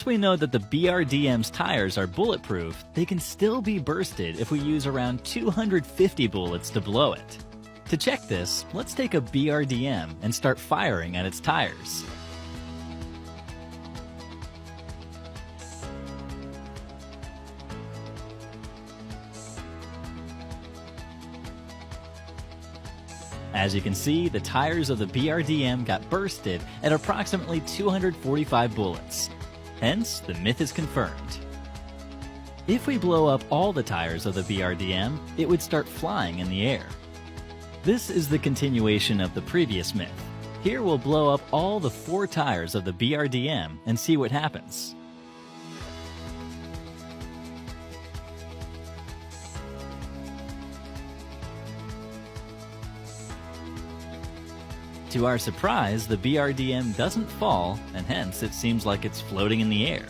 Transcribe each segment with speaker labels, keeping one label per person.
Speaker 1: We know that the BRDM's tires are bulletproof, they can still be bursted if we use around 250 bullets to blow it. To check this, let's take a BRDM and start firing at its tires. As you can see, the tires of the BRDM got bursted at approximately 245 bullets. Hence, the myth is confirmed. If we blow up all the tires of the BRDM, it would start flying in the air. This is the continuation of the previous myth. Here we'll blow up all the 4 tires of the BRDM and see what happens. To our surprise, the BRDM doesn't fall, and hence it seems like it's floating in the air.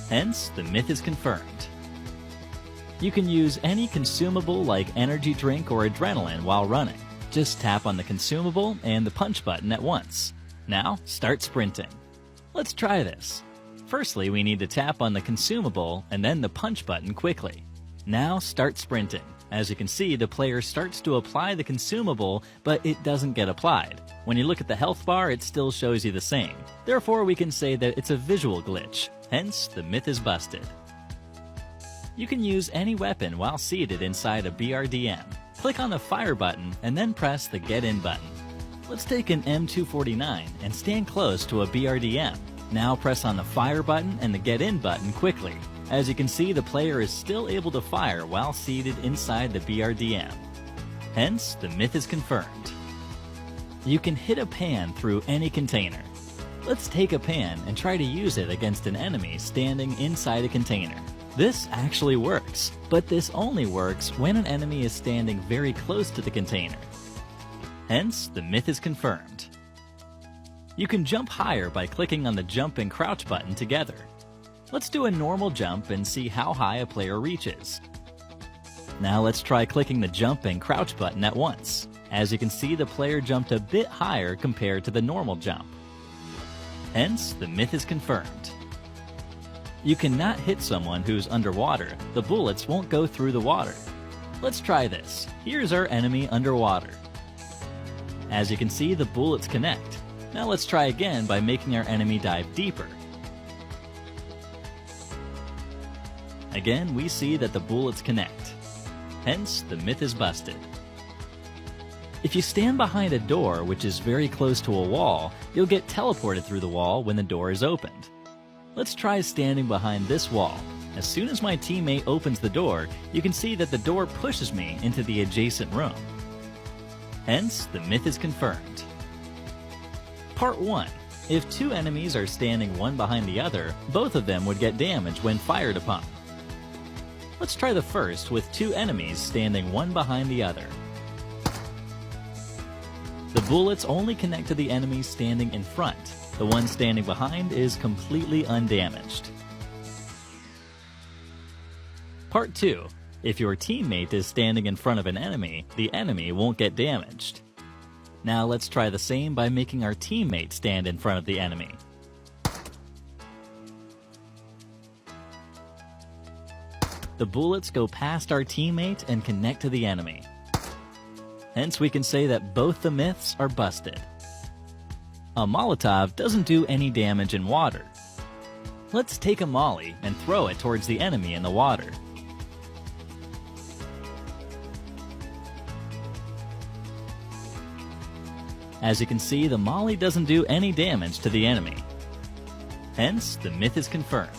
Speaker 1: Hence, the myth is confirmed. You can use any consumable like energy drink or adrenaline while running. Just tap on the consumable and the punch button at once. Now, start sprinting. Let's try this. Firstly, we need to tap on the consumable and then the punch button quickly. Now start sprinting. As you can see, the player starts to apply the consumable, but it doesn't get applied. When you look at the health bar, it still shows you the same. Therefore, we can say that it's a visual glitch. Hence, the myth is busted. You can use any weapon while seated inside a BRDM. Click on the fire button and then press the get in button. Let's take an M249 and stand close to a BRDM. Now press on the fire button and the get in button quickly. As you can see, the player is still able to fire while seated inside the BRDM. Hence, the myth is confirmed. You can hit a pan through any container. Let's take a pan and try to use it against an enemy standing inside a container. This actually works, but this only works when an enemy is standing very close to the container. Hence, the myth is confirmed. You can jump higher by clicking on the jump and crouch button together. Let's do a normal jump and see how high a player reaches. Now let's try clicking the jump and crouch button at once. As you can see, the player jumped a bit higher compared to the normal jump. Hence, the myth is confirmed. You cannot hit someone who's underwater. The bullets won't go through the water. Let's try this. Here's our enemy underwater. As you can see, the bullets connect. Now let's try again by making our enemy dive deeper. Again, we see that the bullets connect. Hence, the myth is busted. If you stand behind a door which is very close to a wall, you'll get teleported through the wall when the door is opened. Let's try standing behind this wall. As soon as my teammate opens the door, you can see that the door pushes me into the adjacent room. Hence, the myth is confirmed. Part 1. If 2 enemies are standing one behind the other, both of them would get damaged when fired upon. Let's try the first with 2 enemies standing one behind the other. The bullets only connect to the enemies standing in front. The one standing behind is completely undamaged. Part 2. If your teammate is standing in front of an enemy, the enemy won't get damaged. Now let's try the same by making our teammate stand in front of the enemy. The bullets go past our teammate and connect to the enemy. Hence, we can say that both the myths are busted. A Molotov doesn't do any damage in water. Let's take a molly and throw it towards the enemy in the water. As you can see, the molly doesn't do any damage to the enemy. Hence, the myth is confirmed.